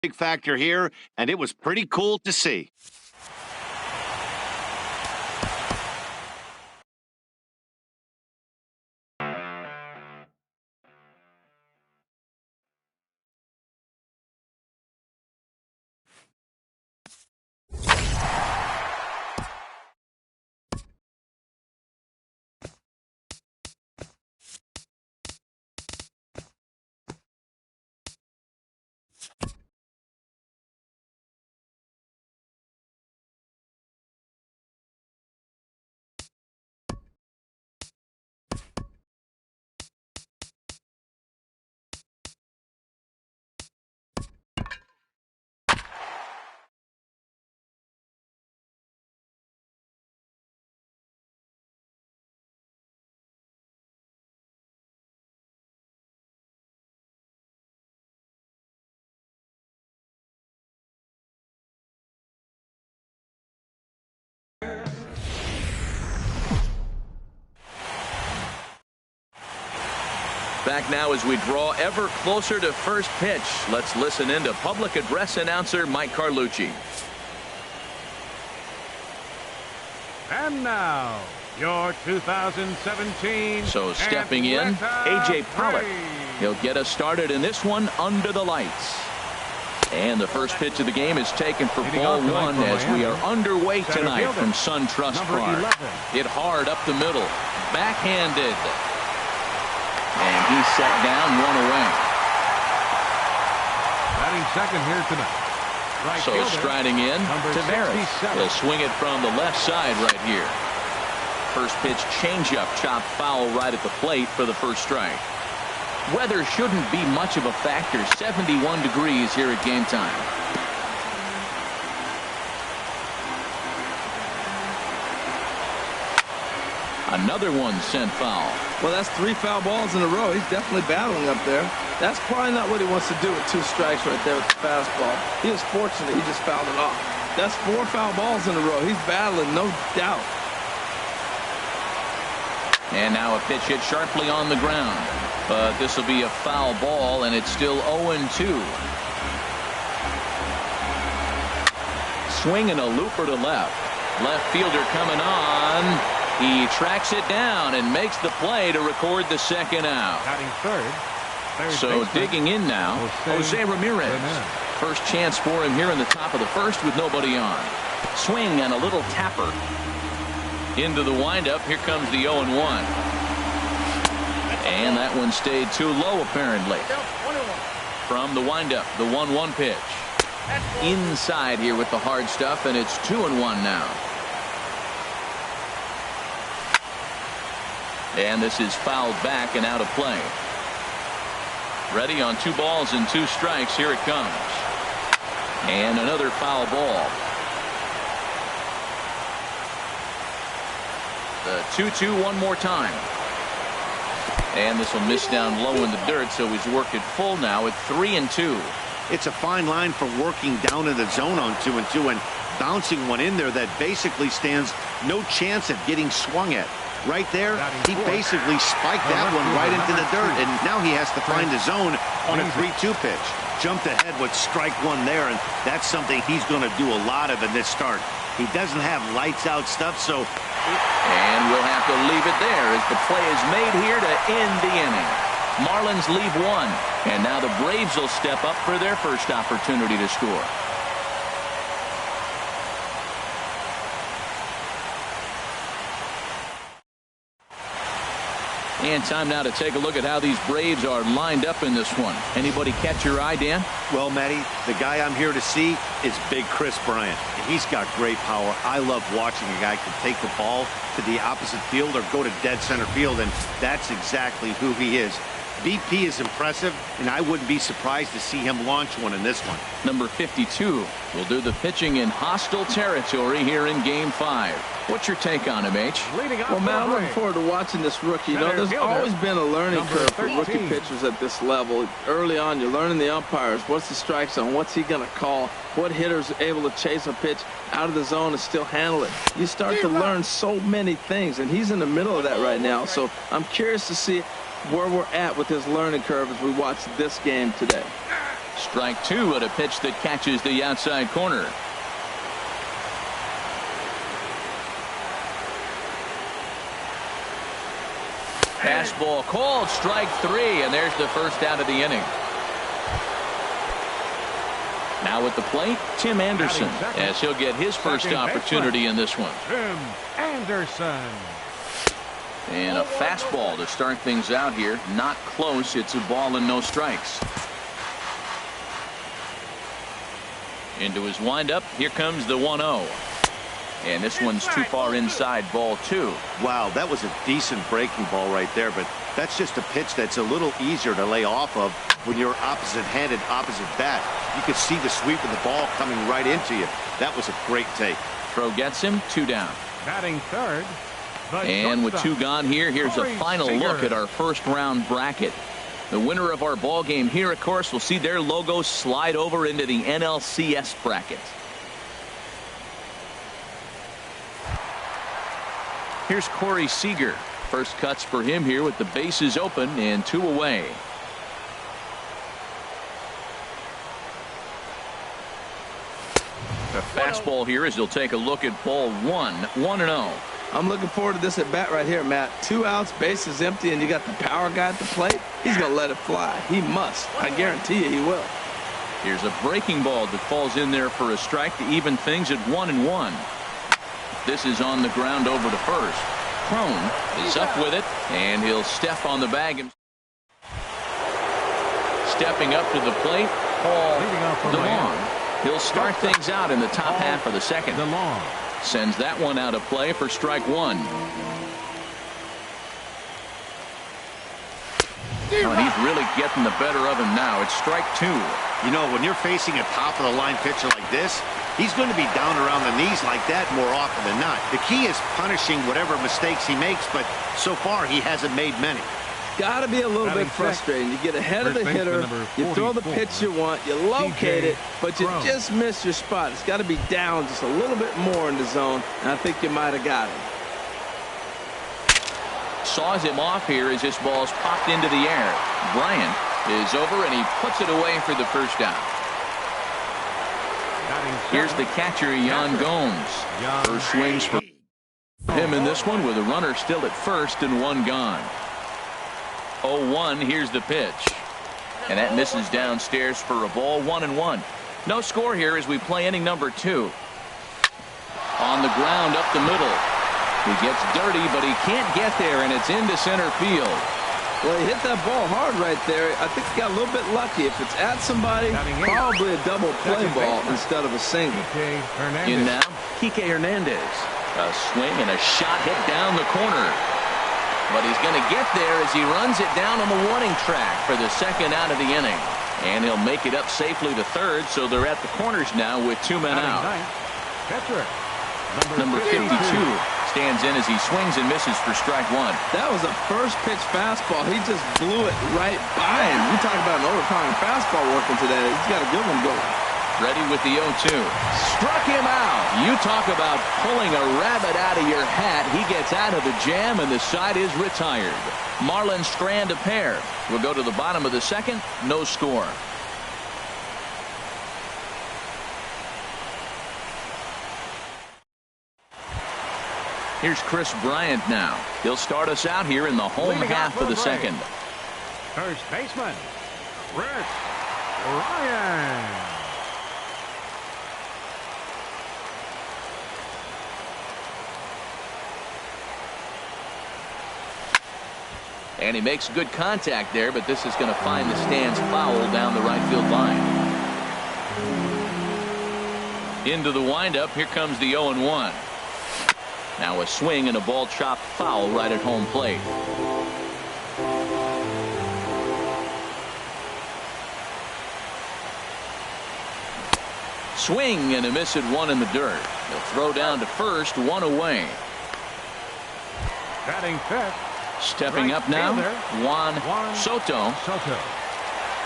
big factor here, and it was pretty cool to see. Back now as we draw ever closer to first pitch. Let's listen in to public address announcer Mike Carlucci. And now, your 2017. So stepping in, A.J. Pollock. He'll get us started in this one under the lights. And the first pitch of the game is taken for ball one as we are underway tonight from SunTrust Park. Hit hard up the middle. Backhanded. And he's set down, one away. Batting second here tonight. Right so fielder, striding in, Tavares. He'll swing it from the left side right here. First pitch changeup chopped foul right at the plate for the first strike. Weather shouldn't be much of a factor. 71 degrees here at game time. Another one sent foul. Well, that's 3 foul balls in a row. He's definitely battling up there. That's probably not what he wants to do with 2 strikes right there with the fastball. He was fortunate he just fouled it off. That's 4 foul balls in a row. He's battling, no doubt. And now a pitch hit sharply on the ground. But this will be a foul ball, and it's still 0-2. Swinging a looper to left. Left fielder coming on. He tracks it down and makes the play to record the second out. So digging in now, Jose Ramirez. First chance for him here in the top of the first with nobody on. Swing and a little tapper. Into the windup. Here comes the 0-1. And that one stayed too low apparently. From the windup, the 1-1 pitch. Inside here with the hard stuff, and it's 2-1 now. And this is fouled back and out of play. Ready on 2 balls and 2 strikes. Here it comes. And another foul ball. The 2-2 one more time. And this will miss down low in the dirt, so he's worked it full now at 3-2. It's a fine line for working down in the zone on 2-2 and bouncing one in there that basically stands no chance at getting swung at. Right there, he basically spiked that one right into the dirt, and now he has to find the zone on a 3-2 pitch. Jumped ahead with strike one there, and that's something he's going to do a lot of in this start. He doesn't have lights out stuff, so. And we'll have to leave it there as the play is made here to end the inning. Marlins leave one, and now the Braves will step up for their first opportunity to score. And time now to take a look at how these Braves are lined up in this one. Anybody catch your eye, Dan? Well, Matty, the guy I'm here to see is Big Chris Bryant. He's got great power. I love watching a guy can take the ball to the opposite field or go to dead center field, and that's exactly who he is. BP is impressive, and I wouldn't be surprised to see him launch one in this one. Number 52 will do the pitching in hostile territory here in Game 5. What's your take on him, H? Well, man, I'm looking forward to watching this rookie. You know, there's always been a learning curve for rookie pitchers at this level. Early on, you're learning the umpires. What's the strike zone? What's he going to call? What hitter's able to chase a pitch out of the zone and still handle it? You start to learn so many things, and he's in the middle of that right now. So I'm curious to see where we're at with his learning curve as we watch this game today. Strike two at a pitch that catches the outside corner. Fastball called, strike three, and there's the first out of the inning. Now at the plate, Tim Anderson, as he'll get his first opportunity in this one. Tim Anderson. And a fastball to start things out here. Not close. It's a ball and no strikes. Into his windup. Here comes the 1-0. And this one's too far inside, ball two. Wow, that was a decent breaking ball right there, but that's just a pitch that's a little easier to lay off of when you're opposite-handed, opposite bat. You could see the sweep of the ball coming right into you. That was a great take. Throw gets him, two down. Batting third. And with two gone here, here's a final look at our first round bracket. The winner of our ball game here, of course, will see their logo slide over into the NLCS bracket. Here's Corey Seager. First cuts for him here with the bases open and two away. The fastball here as he'll take a look at ball one. 1-0. I'm looking forward to this at bat right here, Matt. 2 outs, bases empty, and you got the power guy at the plate. He's going to let it fly. He must. I guarantee you he will. Here's a breaking ball that falls in there for a strike to even things at 1-1. This is on the ground over to first. Crone is up with it, and he'll step on the bag. Stepping up to the plate, Paul DeLong. He'll start things out in the top half of the second. Sends that one out of play for strike one. Oh, he's really getting the better of him now. It's strike two. You know, when you're facing a top-of-the-line pitcher like this, he's going to be down around the knees like that more often than not. The key is punishing whatever mistakes he makes, but so far he hasn't made many. Got to be a little bit frustrating. You get ahead of the hitter, you throw the pitch you want, you locate it, but you just miss your spot. It's got to be down just a little bit more in the zone, and I think you might have got him. Saws him off here as this ball's popped into the air. Bryant is over, and he puts it away for the first down. Here's the catcher, Yan Gomes. First swings for him in this one with a runner still at first and one gone. 0-1. Here's the pitch. And that misses downstairs for a ball. 1-1. No score here as we play inning number 2. On the ground up the middle. He gets dirty, but he can't get there, and it's into center field. Well, he hit that ball hard right there. I think he got a little bit lucky. If it's at somebody, probably a double play ball instead of a single. In now, Kike Hernandez. A swing and a shot hit down the corner. But he's going to get there as he runs it down on the warning track for the second out of the inning. And he'll make it up safely to third, so they're at the corners now with 2 men out. Number 52 stands in as he swings and misses for strike one. That was a first pitch fastball. He just blew it right by him. You talk about an overpowering fastball working today. He's got a good one going. Ready with the 0-2. Struck him out. You talk about pulling a rabbit out of your hat. He gets out of the jam, and the side is retired. Marlins strand a pair. We'll go to the bottom of the second. No score. Here's Chris Bryant now. He'll start us out here in the home half of the second. First baseman, Chris Bryant. And he makes good contact there, but this is going to find the stands foul down the right field line. Into the windup. Here comes the 0-1. Now a swing and a ball chopped foul right at home plate. Swing and a miss at one in the dirt. He'll throw down to first, one away. Batting fifth. Stepping up now, Juan Soto.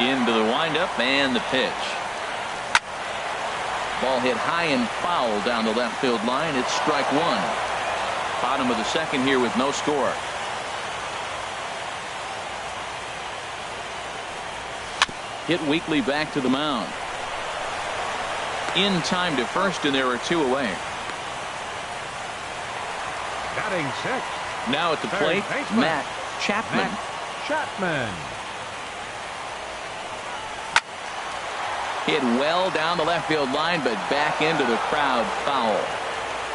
Into the windup and the pitch. Ball hit high and foul down the left field line. It's strike one. Bottom of the second here with no score. hit weekly back to the mound. In time to first, and there are 2 away. Batting 6th. Now at the plate, Matt Chapman. Hit well down the left field line, but back into the crowd foul.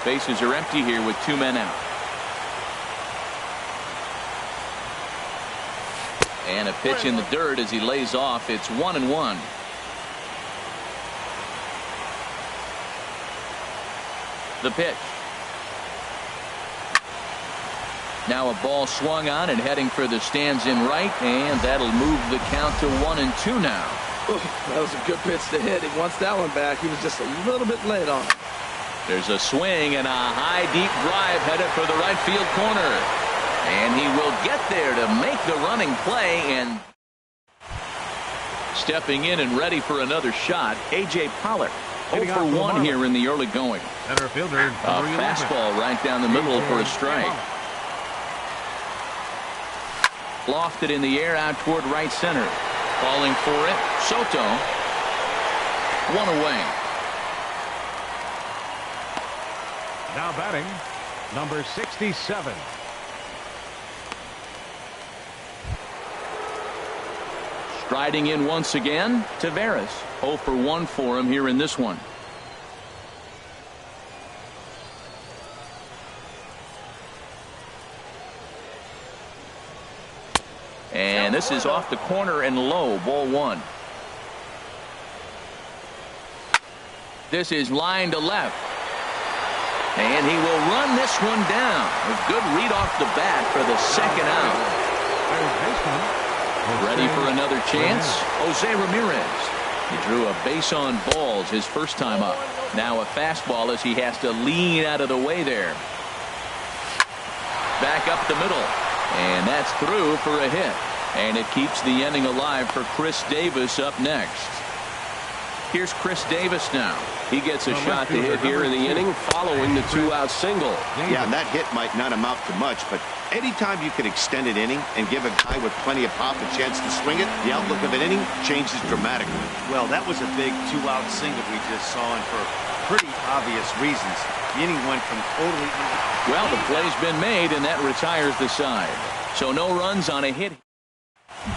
Bases are empty here with 2 men out. And a pitch in the dirt as he lays off. It's 1-1. The pitch. Now a ball swung on and heading for the stands in right, and that'll move the count to 1-2 now. Ooh, that was a good pitch to hit. He wants that one back. He was just a little bit late on it. There's a swing and a high deep drive headed for the right field corner. And he will get there to make the running play, and stepping in and ready for another shot, A.J. Pollock. 0 for 1 here in the early going. Center fielder, a fastball right down the middle for a strike. Lofted in the air out toward right center. Falling for it, Soto. 1 away. Now batting, number 67. Striding in once again, Taveras. 0 for 1 for him here in this one. And this is off the corner and low, ball 1. This is line to left. And he will run this one down. A good read off the bat for the second out. Ready for another chance? Jose Ramirez. He drew a base on balls his first time up. Now a fastball as he has to lean out of the way there. Back up the middle. And that's through for a hit. And it keeps the inning alive for Chris Davis up next. Here's Chris Davis now. He gets a shot to hit here in the inning following the 2-out single. Yeah, and that hit might not amount to much, but anytime you can extend an inning and give a guy with plenty of pop a chance to swing it, the outlook of an inning changes dramatically. Well, that was a big 2-out single we just saw, and for pretty obvious reasons. The inning went from totally... Well, the play's been made, and that retires the side. So no runs on a hit.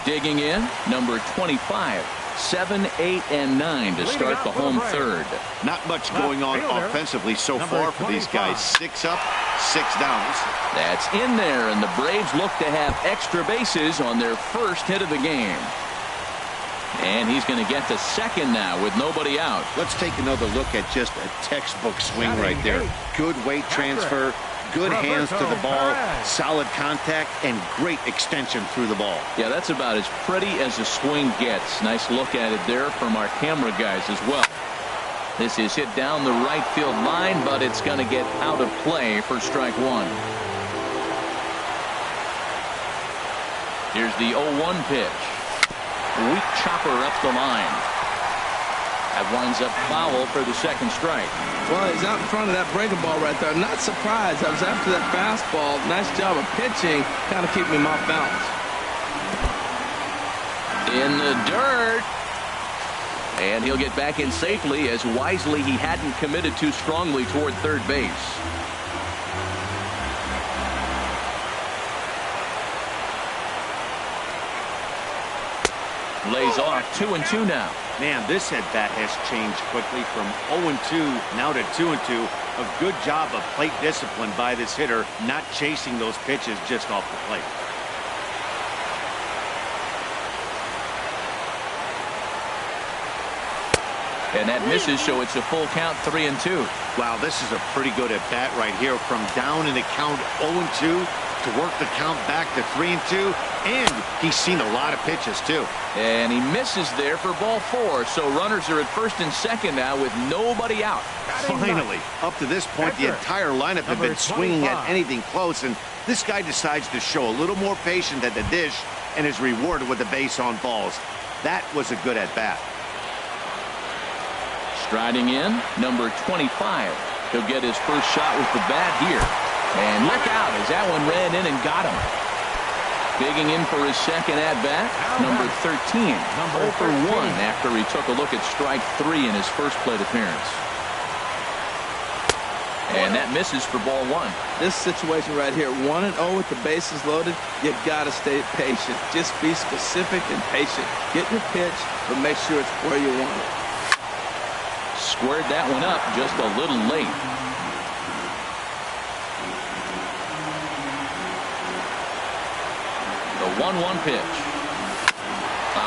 Digging in, number 25. 7, 8, and 9 to start the home third. Not much going on offensively so far for these guys. 6 up, 6 downs. That's in there, and the Braves look to have extra bases on their first hit of the game. And he's going to get to second now with nobody out. Let's take another look at just a textbook swing right there. Good weight transfer, good hands to the ball, solid contact, and great extension through the ball. Yeah, that's about as pretty as a swing gets. Nice look at it there from our camera guys as well. This is hit down the right field line, but it's going to get out of play for strike 1. Here's the 0-1 pitch. Weak chopper up the line. That winds up foul for the second strike. Well, he's out in front of that breaking ball right there. Not surprised. I was after that fastball. Nice job of pitching. Kind of keeping him off balance. In the dirt. And he'll get back in safely, as wisely he hadn't committed too strongly toward third base. Lays off 2-2 now. Man, this at-bat has changed quickly from 0-2 now to 2-2. A good job of plate discipline by this hitter, not chasing those pitches just off the plate. And that misses, so it's a full count, 3-2. Wow, this is a pretty good at-bat right here. From down in the count 0-2 to work the count back to 3-2. And he's seen a lot of pitches, too. And he misses there for ball 4. So runners are at first and second now with nobody out. Finally, up to this point, the entire lineup had been swinging at anything close. And this guy decides to show a little more patience at the dish and is rewarded with the base on balls. That was a good at-bat. Striding in, number 25. He'll get his first shot with the bat here. And look out as that one ran in and got him. Digging in for his second at-bat, number 13. 0 for 1 after he took a look at strike 3 in his first plate appearance. And that misses for ball 1. This situation right here, 1-0 with the bases loaded, you got to stay patient. Just be specific and patient. Get your pitch, but make sure it's where you want it. Squared that one up just a little late. The 1-1 pitch.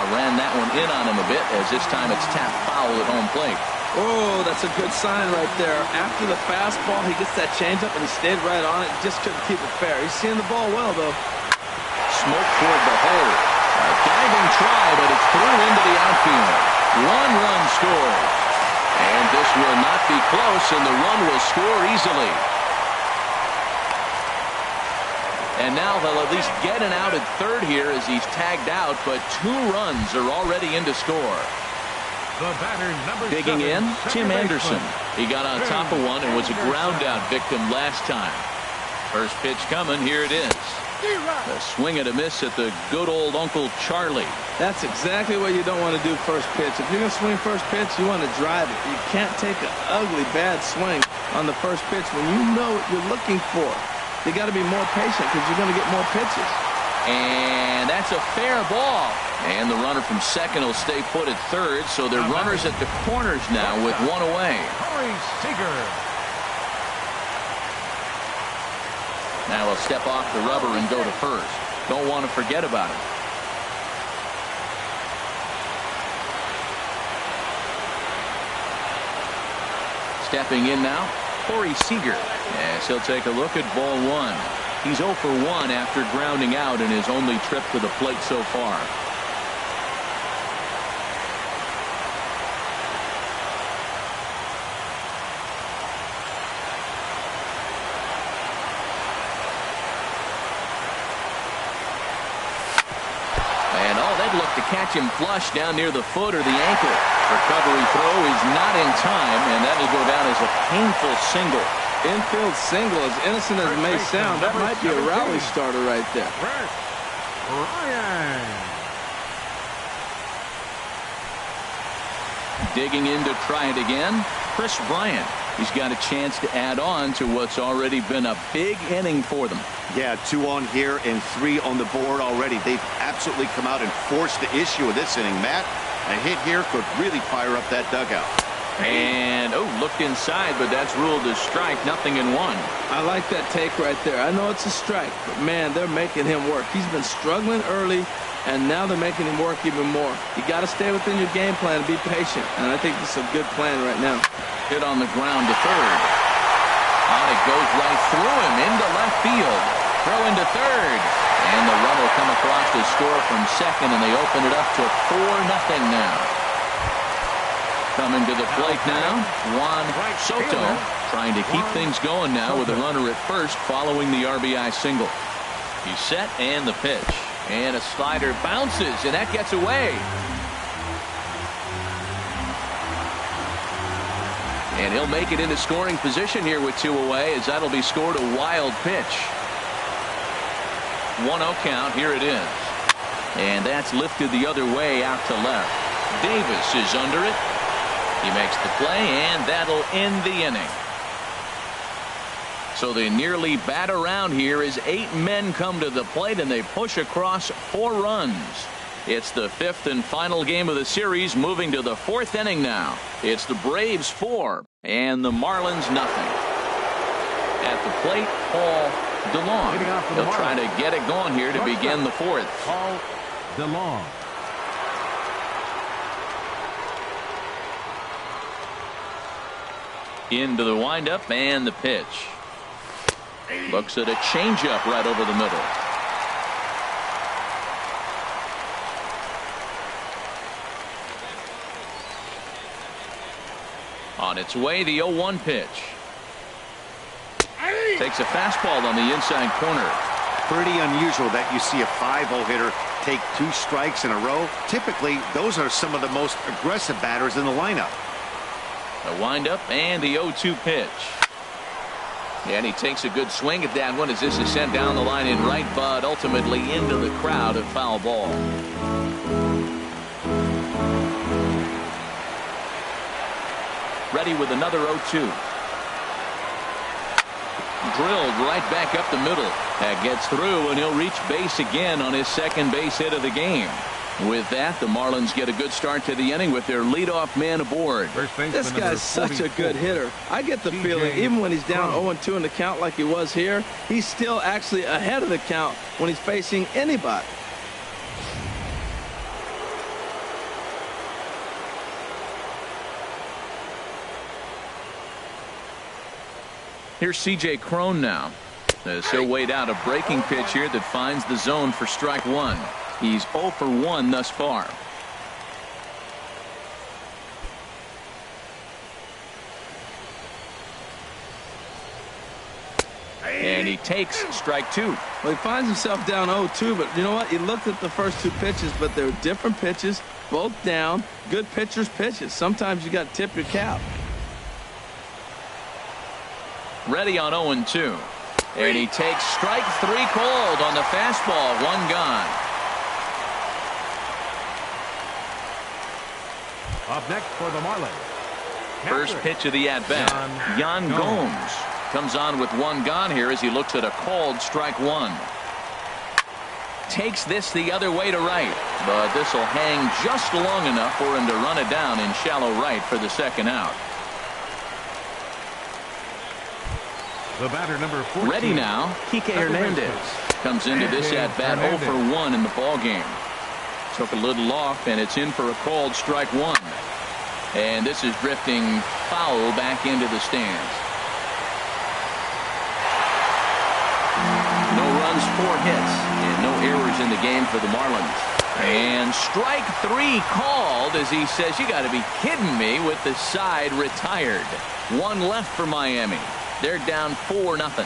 Ran that one in on him a bit, as this time it's tapped foul at home plate. Oh, that's a good sign right there. After the fastball, he gets that changeup, and he stayed right on it. Just couldn't keep it fair. He's seeing the ball well, though. Smoke toward the hole. A diving try, but it's through into the outfield. 1 run scored. And this will not be close, and the run will score easily. And now they'll at least get an out at third here as he's tagged out, but 2 runs are already in to score. The batter, number Digging 7, in, Tim Anderson. He got on top of one and was a ground out victim last time. First pitch coming, here it is. A swing and a miss at the good old Uncle Charlie. That's exactly what you don't want to do first pitch. If you're going to swing first pitch, you want to drive it. You can't take an ugly, bad swing on the first pitch when you know what you're looking for. You got to be more patient because you're going to get more pitches. And that's a fair ball. And the runner from second will stay put at third, so they're runners at the corners now with 1 away. Now he'll step off the rubber and go to first. Don't want to forget about him. Stepping in now, Corey Seager. Yes, he'll take a look at ball 1. He's 0 for 1 after grounding out in his only trip to the plate so far. Look to catch him flush down near the foot or the ankle. Recovery throw is not in time, and that'll go down as a painful single. Infield single, as innocent as it may sound, that might be a rally starter right there. Digging in to try it again, Chris Bryant. He's got a chance to add on to what's already been a big inning for them. Yeah, 2 on here and 3 on the board already. They've absolutely come out and forced the issue of this inning, Matt. A hit here could really fire up that dugout. And, looked inside, but that's ruled as strike, nothing in 1. I like that take right there. I know it's a strike, but, man, they're making him work. He's been struggling early, and now they're making him work even more. You got to stay within your game plan and be patient, and I think this is a good plan right now. Hit on the ground to third. On it goes right through him into left field. Throw into third. And the run will come across to score from second, and they open it up to 4-0 now. Coming to the plate now, Juan Soto, trying to keep things going now with a runner at first following the RBI single. He's set, and the pitch. And a slider bounces, and that gets away. And he'll make it into scoring position here with 2 away, as that'll be scored a wild pitch. 1-0 count. Here it is. And that's lifted the other way out to left. Davis is under it. He makes the play, and that'll end the inning. So they nearly bat around here as 8 men come to the plate, and they push across 4 runs. It's the 5th and final game of the series, moving to the 4th inning now. It's the Braves 4 and the Marlins nothing. At the plate, Paul DeLong. They'll try to get it going here to begin the 4th. Paul DeLong. Into the windup and the pitch. Looks at a changeup right over the middle. On its way, the 0-1 pitch. Takes a fastball on the inside corner. Pretty unusual that you see a 5-hole hitter take 2 strikes in a row. Typically, those are some of the most aggressive batters in the lineup. The windup and the 0-2 pitch. And he takes a good swing at that one as this is sent down the line in right, but ultimately into the crowd, a foul ball. Ready with another 0-2. Drilled right back up the middle. That gets through, and he'll reach base again on his second base hit of the game. With that, the Marlins get a good start to the inning with their leadoff man aboard. This guy's such a good hitter. I get the feeling even when he's down 0-2 in the count like he was here, he's still actually ahead of the count when he's facing anybody. Here's C.J. Cron now. As he'll wait out a breaking pitch here that finds the zone for strike one. He's 0 for 1 thus far. And he takes strike two. Well, he finds himself down 0-2, but you know what? He looked at the first two pitches, but they're different pitches, both down. Good pitchers' pitches. Sometimes you got to tip your cap. Ready on 0-2. And he takes strike three cold on the fastball. One gone. Up next for the Marlins. First pitch of the at-bat. Yan Gomes comes on with one gone here as he looks at a called strike one. Takes this the other way to right, but this will hang just long enough for him to run it down in shallow right for the second out. The batter number 14. Ready now, Kike Hernandez comes into this at-bat 0 for 1 in the ball game. Took a little off, and it's in for a called strike one. And this is drifting foul back into the stands. No runs, 4 hits, and no errors in the game for the Marlins. And strike three called as he says, you got to be kidding me, with the side retired. One left for Miami. They're down 4-0.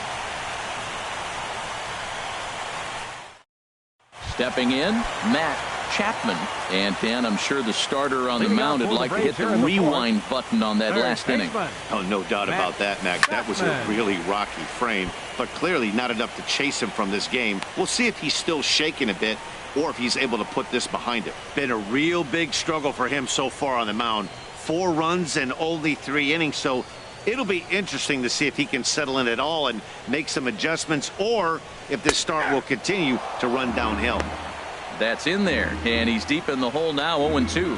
Stepping in, Matt Chapman. And Dan, I'm sure the starter on the mound would like to hit the rewind button on that last inning. Oh, no doubt about that, Mac. That was a really rocky frame, but clearly not enough to chase him from this game. We'll see if he's still shaking a bit or if he's able to put this behind him. Been a real big struggle for him so far on the mound. 4 runs and only 3 innings, so it'll be interesting to see if he can settle in at all and make some adjustments, or if this start will continue to run downhill. That's in there, and he's deep in the hole now, 0-2.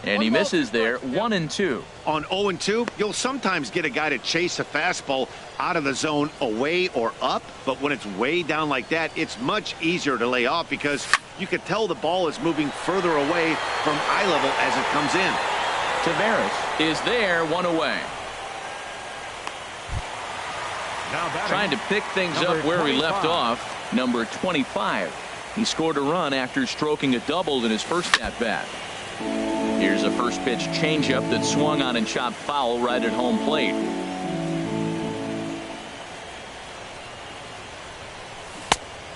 And he misses there, 1-2. On 0-2, you'll sometimes get a guy to chase a fastball out of the zone away or up, but when it's way down like that, it's much easier to lay off because you can tell the ball is moving further away from eye level as it comes in. Tavares is there, 1 away. Trying to pick things up where he left off, number 25. He scored a run after stroking a double in his first at-bat. Here's a first pitch changeup that swung on and chopped foul right at home plate.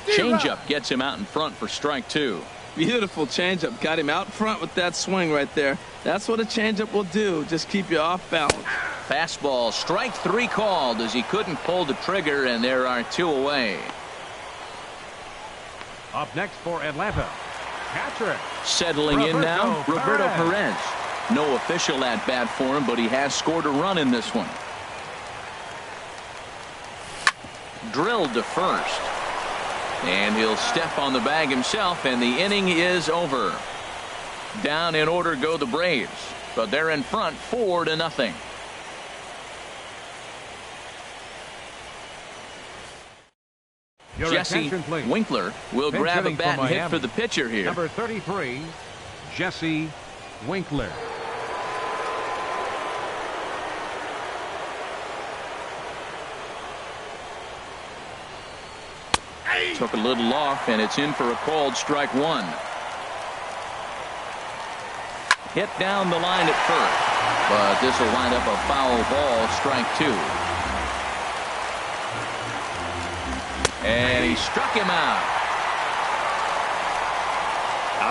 Changeup gets him out in front for strike two. Beautiful changeup. Got him out front with that swing right there. That's what a changeup will do. Just keep you off balance. Fastball, strike three called as he couldn't pull the trigger, and there are 2 away. Up next for Atlanta. Catcher. Settling in now, Roberto Perez. No official at bat for him, but he has scored a run in this one. Drilled to first. And he'll step on the bag himself, and the inning is over. Down in order go the Braves, but they're in front 4-0. Jesse Winkler will grab a bat and hit for the pitcher here. Number 33, Jesse Winkler. Took a little off, and it's in for a called strike one. Hit down the line at first, but this will wind up a foul ball, strike 2. And he struck him out.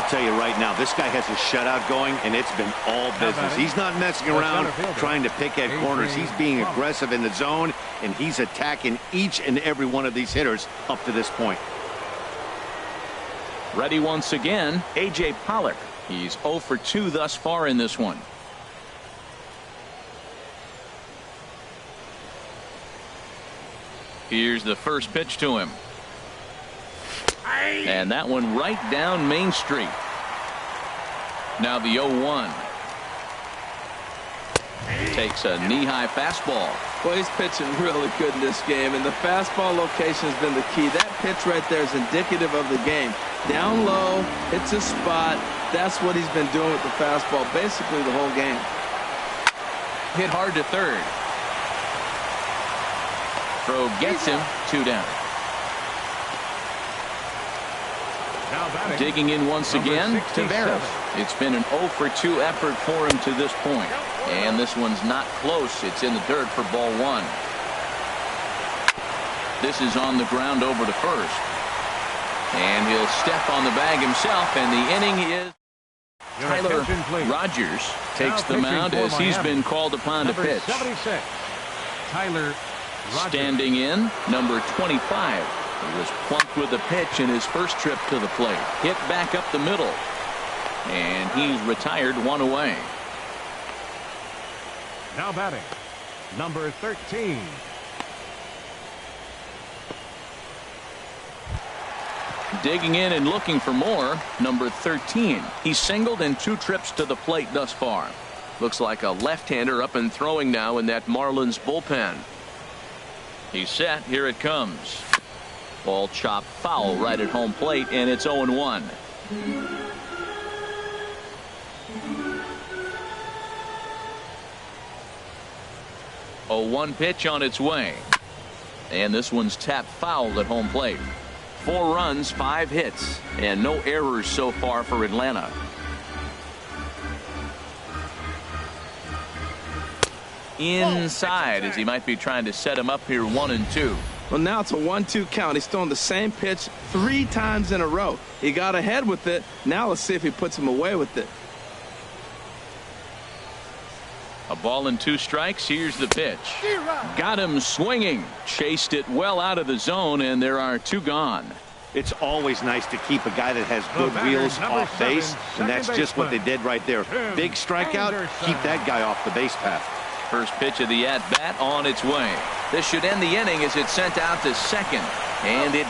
I'll tell you right now, this guy has a shutout going, and it's been all business. He's not messing around trying to pick at corners. He's being aggressive in the zone, and he's attacking each and every one of these hitters up to this point. Ready once again, A.J. Pollock. He's 0 for 2 thus far in this one. Here's the first pitch to him. And that one right down Main Street. Now the 0-1. Takes a knee-high fastball. Well, he's pitching really good in this game, and the fastball location has been the key. That pitch right there is indicative of the game. Down low, hits a spot. That's what he's been doing with the fastball basically the whole game. Hit hard to third. Throw gets him, 2 down. Digging in once again, Taveras. It's been an 0 for 2 effort for him to this point. And this one's not close. It's in the dirt for ball 1. This is on the ground over to first. And he'll step on the bag himself, and the inning is... Tyler Rogers takes the mound as he's been called upon to pitch. 76, Tyler Rogers. Standing in, number 25. He was plunked with a pitch in his first trip to the plate. Hit back up the middle. And he's retired 1 away. Now batting, number 13. Digging in and looking for more, number 13. He's singled in 2 trips to the plate thus far. Looks like a left-hander up and throwing now in that Marlins bullpen. He's set. Here it comes. Ball chopped foul right at home plate, and it's 0-1. A 1 pitch on its way. And this one's tapped foul at home plate. 4 runs, 5 hits, and no errors so far for Atlanta. Inside as he might be trying to set him up here 1-2. Well, now it's a 1-2 count. He's throwing the same pitch 3 times in a row. He got ahead with it. Now let's see if he puts him away with it. A ball and 2 strikes. Here's the pitch. Got him swinging. Chased it well out of the zone, and there are 2 gone. It's always nice to keep a guy that has good wheels off base, and that's just what they did right there. Big strikeout, keep that guy off the base path. First pitch of the at-bat on its way. This should end the inning as it's sent out to second, and it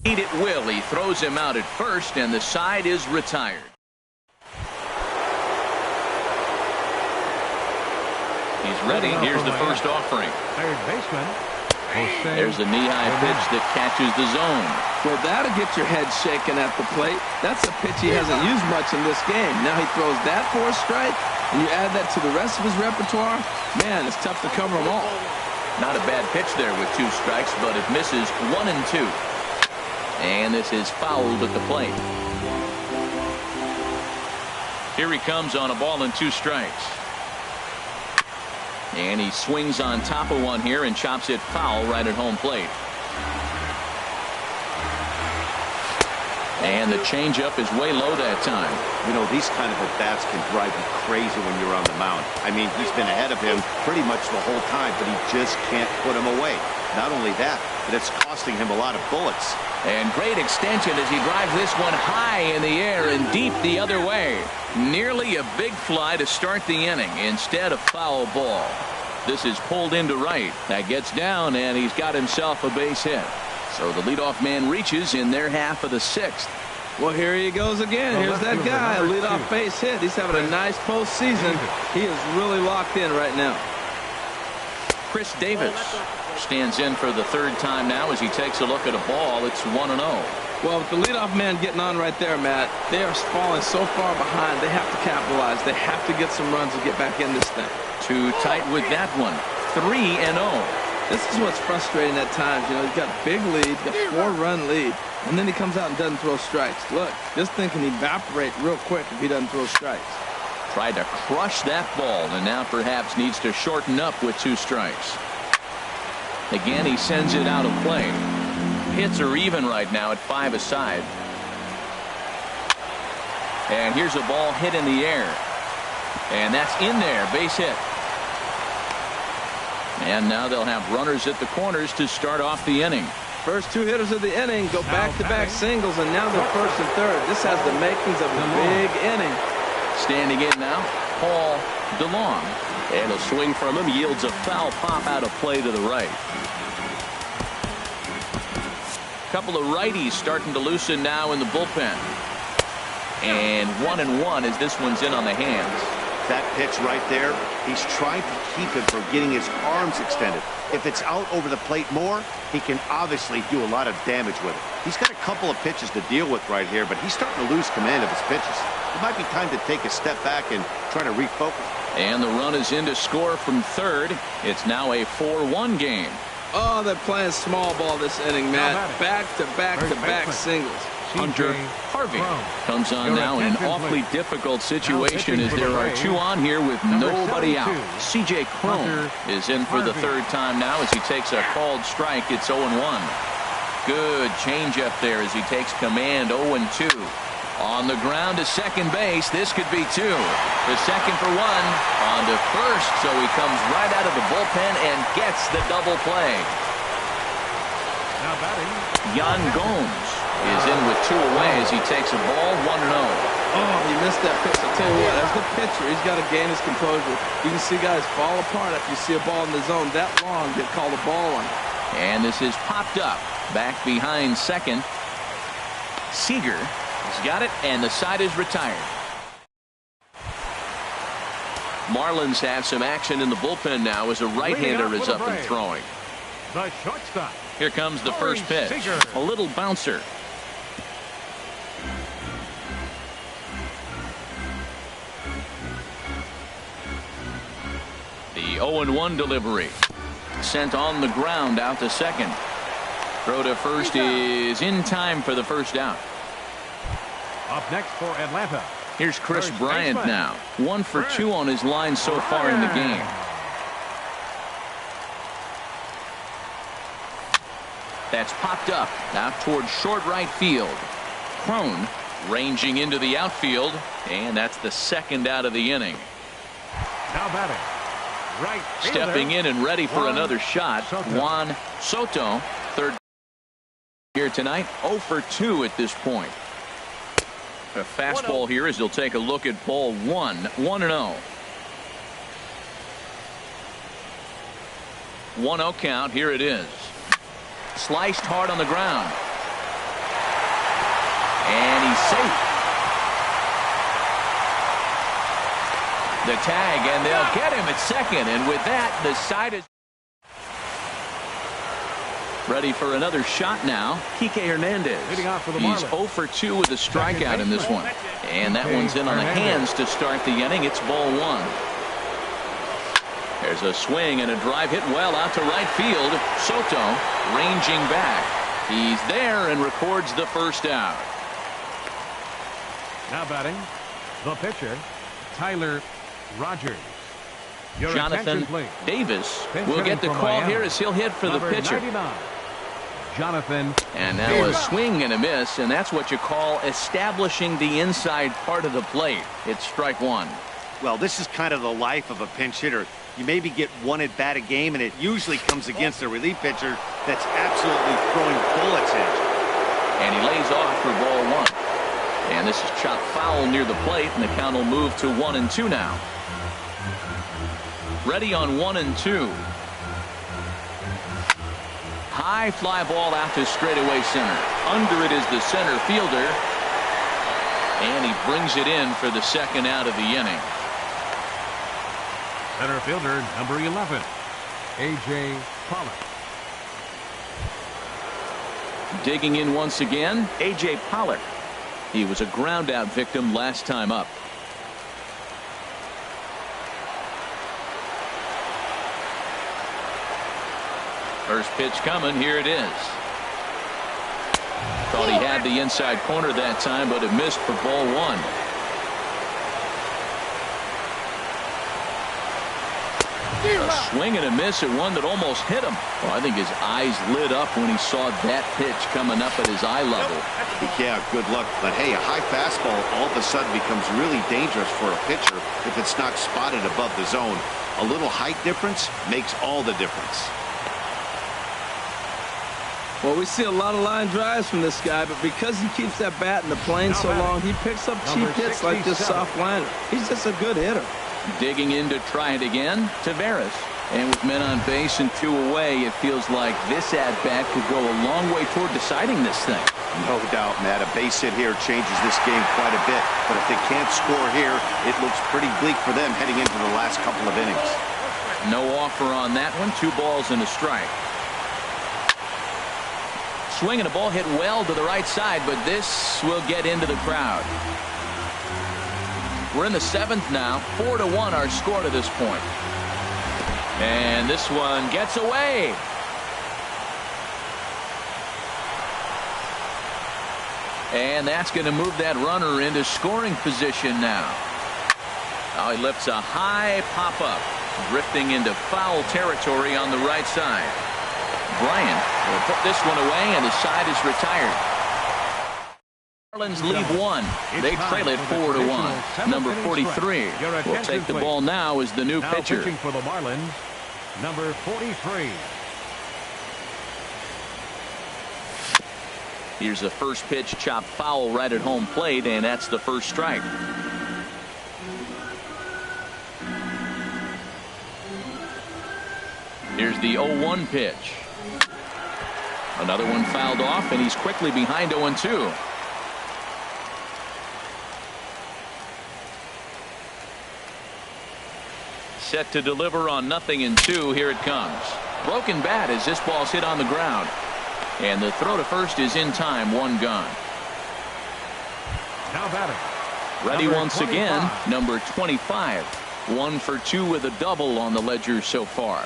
it will. He throws him out at first, and the side is retired. He's ready. Here's the first offering. Third baseman. There's a knee-high pitch that catches the zone. Well, that'll get your head shaken at the plate. That's a pitch he hasn't used much in this game. Now he throws that for a strike, and you add that to the rest of his repertoire. Man, it's tough to cover them all. Not a bad pitch there with 2 strikes, but it misses 1-2. And this is fouled at the plate. Here he comes on a ball and 2 strikes. And he swings on top of one here and chops it foul right at home plate. And the changeup is way low that time. You know, these kind of at-bats can drive you crazy when you're on the mound. I mean, he's been ahead of him pretty much the whole time, but he just can't put him away. Not only that, but it's costing him a lot of bullets. And great extension as he drives this one high in the air and deep the other way. Nearly a big fly to start the inning instead of foul ball. This is pulled into right. That gets down, and he's got himself a base hit. So the leadoff man reaches in their half of the sixth. Well, here he goes again. Here's that guy, a leadoff base hit. He's having a nice postseason. He is really locked in right now. Chris Davis stands in for the third time now as he takes a look at a ball. It's 1-0. Well, with the leadoff man getting on right there, Matt, they are falling so far behind. They have to capitalize. They have to get some runs and get back in this thing. Too tight with that one. 3-0. This is what's frustrating at times. You know, he's got a big lead, he's got a 4-run lead, and then he comes out and doesn't throw strikes. Look, this thing can evaporate real quick if he doesn't throw strikes. Tried to crush that ball, and now perhaps needs to shorten up with 2 strikes. Again, he sends it out of play. Hits are even right now at 5 aside. And here's a ball hit in the air. And that's in there, base hit. And now they'll have runners at the corners to start off the inning. First 2 hitters of the inning go back-to-back singles, and now they're first and third. This has the makings of a big inning. Standing in now, Paul DeLong. And a swing from him yields a foul pop out of play to the right. Couple of righties starting to loosen now in the bullpen. And 1-1 as this one's in on the hands. That pitch right there, he's trying to keep him from getting his arms extended. If it's out over the plate more, he can obviously do a lot of damage with it. He's got a couple of pitches to deal with right here, but he's starting to lose command of his pitches. It might be time to take a step back and try to refocus. And the run is in to score from third. It's now a 4-1 game. Oh, they're playing small ball this inning, Matt. Back-to-back singles. Hunter Harvey comes on now in an awfully difficult situation as there are 2 on here with nobody out. C.J. Cron is in for the third time now as he takes a called strike. It's 0-1. Good changeup there as he takes command. 0-2. On the ground to second base. This could be 2. The second for 1. On to first. So he comes right out of the bullpen and gets the double play. Now batting, Yan Gomes is in with 2 away as he takes a ball. 1-0. Oh, he missed that pitch. I'll tell you what, as the pitcher, he's got to gain his composure. You can see guys fall apart after you see a ball in the zone that long, get called a ball on. And this is popped up back behind second. Seager has got it, and the side is retired. Marlins have some action in the bullpen now as a right-hander is up and throwing. the shortstop. Here comes the first pitch. A little bouncer. The 0-1 delivery. Sent on the ground out to second. Throw to first is in time for the first out. Up next for Atlanta. Here's Chris Bryant now. 1 for 2 on his line so far in the game. That's popped up out towards short right field. Crone ranging into the outfield, and that's the second out of the inning. Now batting. Right Stepping in and ready for another shot, Juan Soto, third here tonight, 0 for 2 at this point. A fastball here as they'll take a look at ball 1, 1-0. 1-0 count. Here it is. Sliced hard on the ground. And he's safe. The tag, and they'll get him at second. And with that, the side is ready for another shot now. Kike Hernandez. He's 0 for 2 with a strikeout in this one. And that one's in on the hands to start the inning. It's ball 1. There's a swing and a drive hit well out to right field. Soto ranging back. He's there and records the first out. Now batting, the pitcher, Tyler Rogers. Jonathan Davis will get the call here as he'll hit for the pitcher. 99, Jonathan. And now a swing and a miss, and that's what you call establishing the inside part of the plate. It's strike one. Well, this is kind of the life of a pinch hitter. You maybe get one at bat a game, and it usually comes against a relief pitcher that's absolutely throwing bullets at you. And he lays off for ball one. And this is chopped foul near the plate, and the count will move to 1-2 now. Ready on 1-2. High fly ball out to straightaway center. Under it is the center fielder. And he brings it in for the second out of the inning. Center fielder, number 11, A.J. Pollock. Digging in once again, A.J. Pollock. He was a ground out victim last time up. First pitch coming. Here it is. Thought he had the inside corner that time, but it missed for ball one. A swing and a miss at one that almost hit him. Well, I think his eyes lit up when he saw that pitch coming up at his eye level. Yeah, good luck. But hey, a high fastball all of a sudden becomes really dangerous for a pitcher if it's not spotted above the zone. A little height difference makes all the difference. Well, we see a lot of line drives from this guy, but because he keeps that bat in the plane so long, he picks up cheap hits like this soft liner. He's just a good hitter. Digging in to try it again, Taveras. And with men on base and two away, it feels like this at-bat could go a long way toward deciding this thing. No doubt, Matt. A base hit here changes this game quite a bit. But if they can't score here, it looks pretty bleak for them heading into the last couple of innings. No offer on that one. 2 balls and a strike. Swing and a ball hit well to the right side, but this will get into the crowd. We're in the 7th now. 4-1 our score to this point. And this one gets away. And that's going to move that runner into scoring position now. Oh, he lifts a high pop-up, drifting into foul territory on the right side. Bryant will put this one away, and the side is retired. Marlins leave one. They trail it 4-1. Number 43 will take the ball now as the new pitcher. Pitching for the Marlins, number 43. Here's the first pitch, chopped foul right at home plate, and that's the first strike. Here's the 0-1 pitch. Another one fouled off, and he's quickly behind 0-2. Set to deliver on 0-2. Here it comes. Broken bat as this ball's hit on the ground. And the throw to first is in time. 1 gone. Now batting. Ready Number once 25. again. Number 25. 1 for 2 with a double on the ledger so far.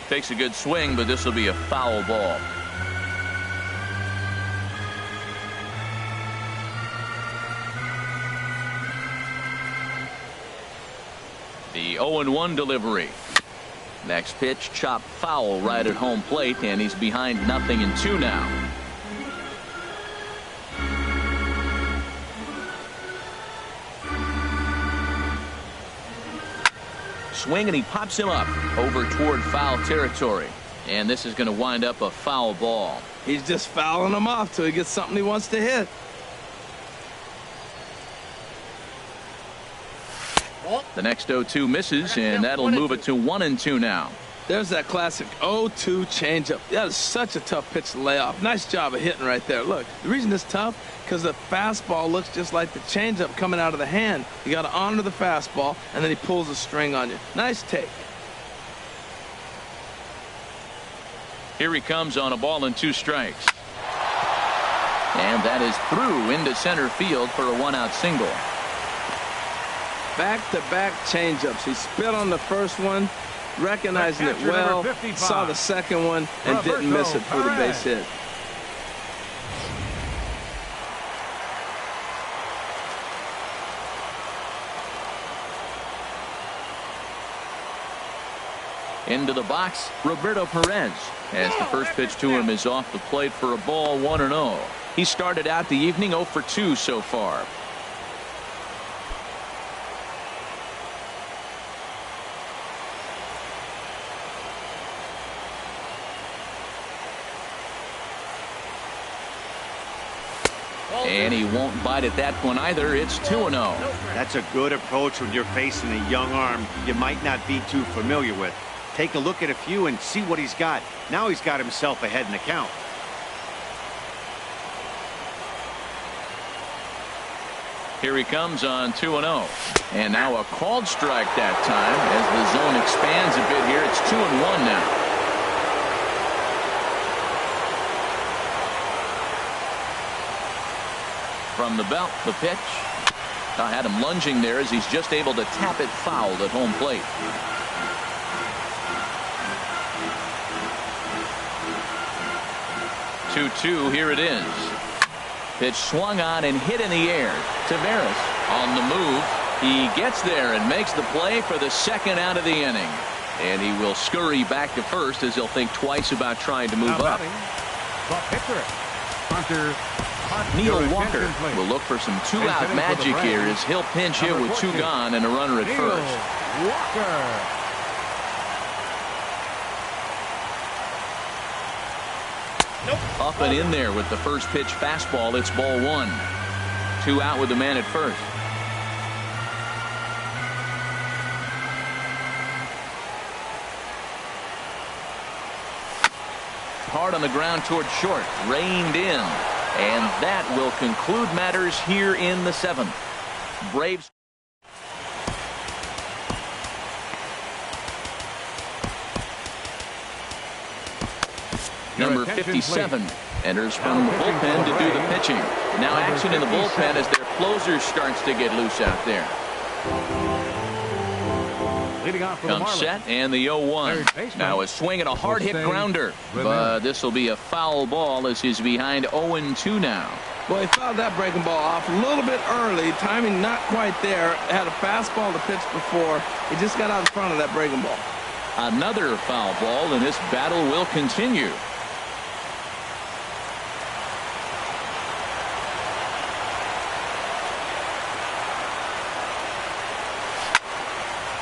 Takes a good swing, but this will be a foul ball. The 0-1 delivery. Next pitch, chopped foul right at home plate, and he's behind 0-2 now. Swing, and he pops him up over toward foul territory. And this is going to wind up a foul ball. He's just fouling him off till he gets something he wants to hit. The next 0-2 misses, and that'll move it to 1-2 now. There's that classic 0-2 changeup. That is such a tough pitch to lay off. Nice job of hitting right there. Look, the reason it's tough, because the fastball looks just like the changeup coming out of the hand. You got to honor the fastball, and then he pulls a string on you. Nice take. Here he comes on a ball and 2 strikes. And that is through into center field for a 1-out single. Back-to-back changeups. He spit on the first one, recognizing it well, saw the second one, and didn't miss it for the base hit. Into the box, Roberto Perez, as the first pitch to him is off the plate for a ball, 1-0. He started out the evening 0 for 2 so far. And he won't bite at that one either. It's 2-0. That's a good approach when you're facing a young arm you might not be too familiar with. Take a look at a few and see what he's got. Now he's got himself ahead in the count. Here he comes on 2-0. And now a called strike that time as the zone expands a bit here. It's 2-1 now. From the belt, the pitch. I had him lunging there as he's just able to tap it foul at home plate. 2-2, here it is. Pitch swung on and hit in the air. Taveras on the move. He gets there and makes the play for the second out of the inning. And he will scurry back to first as he'll think twice about trying to move up. The pitcher, Hunter. Neil Walker will look for some two-out magic here as he'll pinch hit with 2 gone and a runner at first. Walker. Up and in there with the first pitch fastball. It's ball 1. 2 out with the man at first. Hard on the ground toward short. Reined in. And that will conclude matters here in the 7th. Braves. Number 57 enters from the bullpen to do the pitching. Now action in the bullpen as their closer starts to get loose out there. Comes set and the 0-1. Now a swing and a hard hit grounder. But this will be a foul ball as he's behind 0-2 now. Well, he fouled that breaking ball off a little bit early. Timing not quite there. Had a fastball to pitch before. He just got out in front of that breaking ball. Another foul ball, and this battle will continue.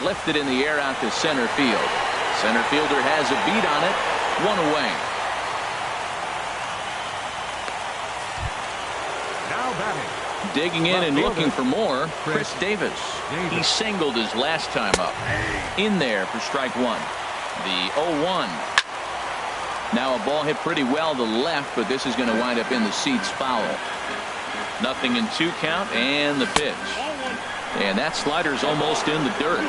Lifted in the air out to center field. Center fielder has a beat on it. 1 away. Now batting. Digging in and looking for more, Chris Davis. He singled his last time up. In there for strike 1. The 0-1. Now a ball hit pretty well to left, but this is going to wind up in the seats foul. 0-2 count and the pitch. And that slider's almost in the dirt.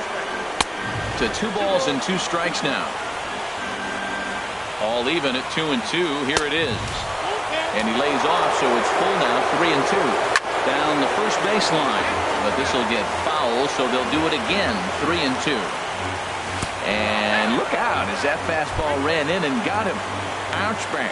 To 2 balls and 2 strikes now. All even at 2-2. Here it is. And he lays off, so it's full now, 3-2. Down the first baseline. But this will get foul, so they'll do it again. 3-2. And look out as that fastball ran in and got him. Ouch bang.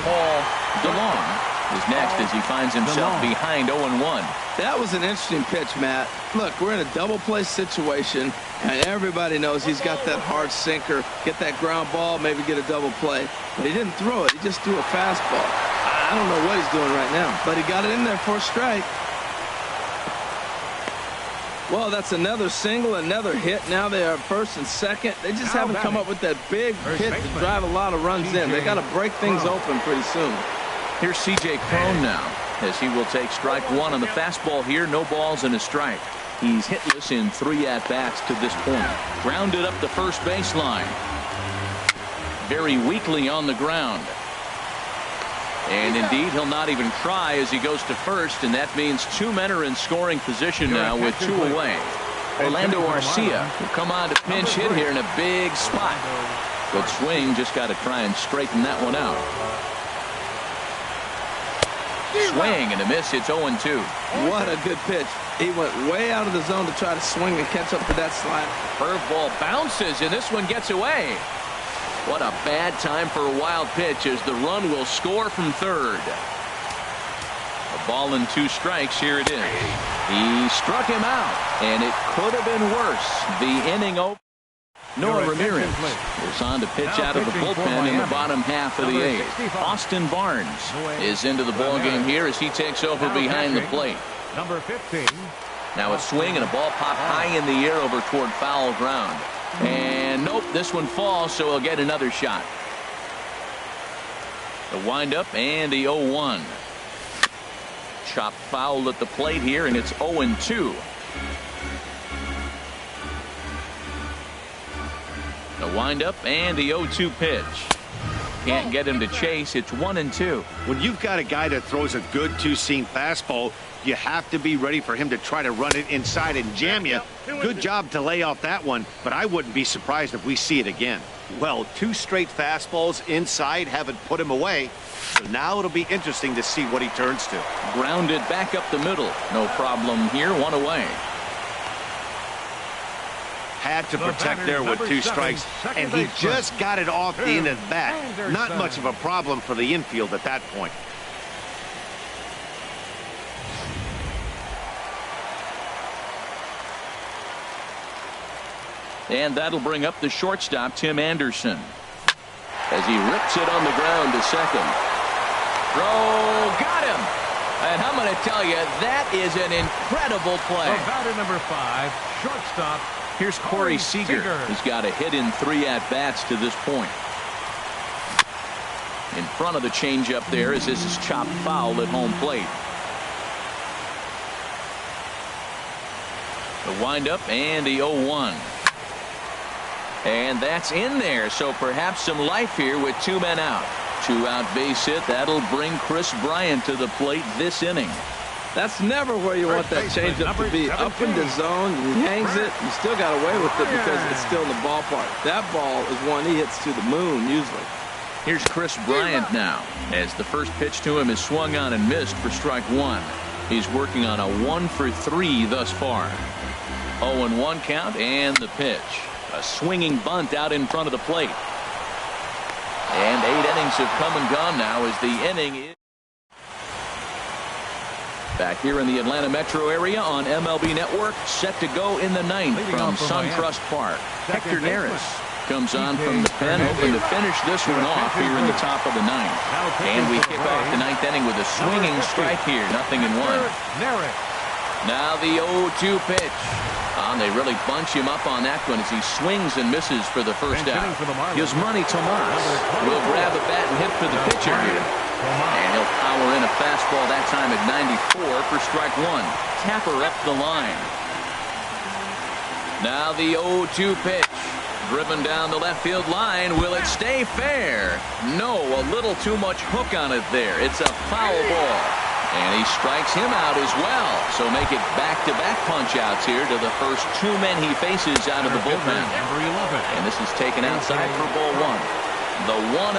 Paul DeLong is next as he finds himself behind 0-1. That was an interesting pitch, Matt. Look, we're in a double play situation, and everybody knows he's got that hard sinker. Get that ground ball, maybe get a double play. But he didn't throw it. He just threw a fastball. I don't know what he's doing right now, but he got it in there for a strike. Well, that's another single, another hit. Now they are first and second. They just haven't come up with that big hit to drive a lot of runs in. They got to break things open pretty soon. Here's C.J. Cron now as he will take strike 1 on the fastball here. No balls and a strike. He's hitless in 3 at-bats to this point. Grounded up the first baseline. Very weakly on the ground. And indeed, he'll not even try as he goes to first, and that means 2 men are in scoring position now with 2 away. Orlando Arcia will come on to pinch hit here in a big spot. Good swing, just got to try and straighten that one out. Swing and a miss. It's 0-2. What a good pitch. He went way out of the zone to try to swing and catch up to that slide. Curveball bounces, and this one gets away. What a bad time for a wild pitch as the run will score from third. A ball and 2 strikes. Here it is. He struck him out, and it could have been worse. The inning over. Noah Ramirez is on to pitch out of the bullpen in the bottom half of the eighth. Austin Barnes is into the ballgame here as he takes over behind the plate. Number 15. Now a swing and a ball popped high in the air over toward foul ground. And nope, this one falls, so he'll get another shot. The windup and the 0-1. Chopped foul at the plate here, and it's 0-2. The windup and the 0-2 pitch. Can't get him to chase. It's 1-2. When you've got a guy that throws a good two-seam fastball, you have to be ready for him to try to run it inside and jam you. Good job to lay off that one, but I wouldn't be surprised if we see it again. Well, 2 straight fastballs inside haven't put him away. So now it'll be interesting to see what he turns to. Grounded back up the middle. No problem here. 1 away. Had to protect there with 2 strikes, and he just got it off the end of the bat. Not much of a problem for the infield at that point. And that'll bring up the shortstop, Tim Anderson, as he rips it on the ground to second. Throw, got him. And I'm going to tell you, that is an incredible play. The batter number 5, shortstop. Here's Corey Seager, who's got a hit in 3 at-bats to this point. In front of the changeup there as this is chopped foul at home plate. The windup and the 0-1. And that's in there, so perhaps some life here with 2 men out. 2-out base hit. That'll bring Chris Bryant to the plate this inning. That's never where you want that changeup to be. Up in the zone, he hangs it. You still got away with it because it's still in the ballpark. That ball is one he hits to the moon usually. Here's Chris Bryant now as the first pitch to him is swung on and missed for strike 1. He's working on a 1 for 3 thus far. 0-1 count and the pitch. A swinging bunt out in front of the plate. And 8 innings have come and gone now as the inning is back here in the Atlanta metro area on MLB Network, set to go in the 9th from SunTrust Park. Hector Neris comes on from the pen, hoping to finish this one off here in the top of the 9th. And we kick off the 9th inning with a swinging strike here, 0-1. Now the 0-2 pitch. They really bunch him up on that one as he swings and misses for the first out. Yasmani Tomas will grab a bat and hit for the pitcher here. And he'll power in a fastball that time at 94 for strike 1. Tapper up the line. Now the 0-2 pitch. Driven down the left field line. Will it stay fair? No, a little too much hook on it there. It's a foul ball. And he strikes him out as well. So make it back-to-back punch-outs here to the first 2 men he faces out of the bullpen. And this is taken outside for ball 1. The 1-0.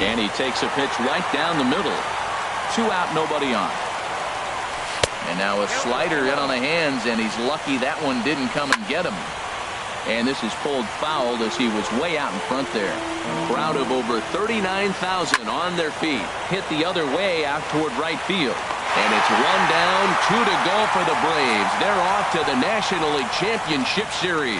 And he takes a pitch right down the middle. 2 out, nobody on. And now a slider in on the hands, and he's lucky that one didn't come and get him. And this is pulled foul as he was way out in front there. A crowd of over 39,000 on their feet. Hit the other way out toward right field. And it's 1 down, 2 to go for the Braves. They're off to the National League Championship Series.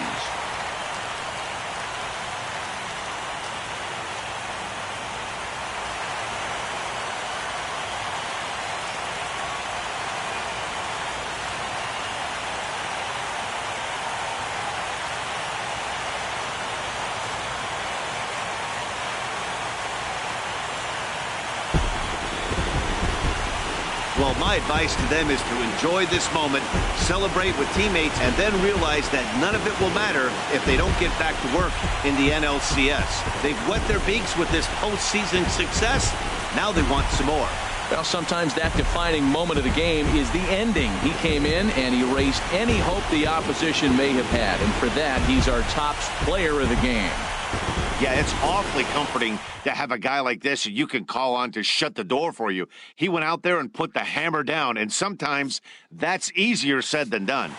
Well, my advice to them is to enjoy this moment, celebrate with teammates, and then realize that none of it will matter if they don't get back to work in the NLCS. They've wet their beaks with this postseason success. Now they want some more. Well, sometimes that defining moment of the game is the ending. He came in and erased any hope the opposition may have had. And for that, he's our top player of the game. Yeah, it's awfully comforting to have a guy like this you can call on to shut the door for you. He went out there and put the hammer down, and sometimes that's easier said than done.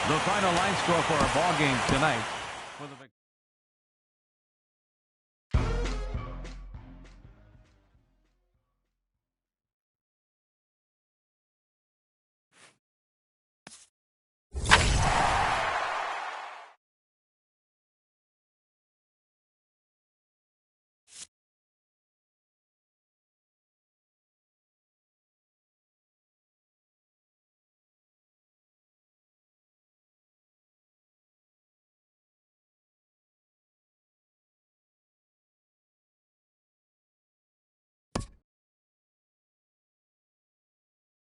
The final line score for our ball game tonight.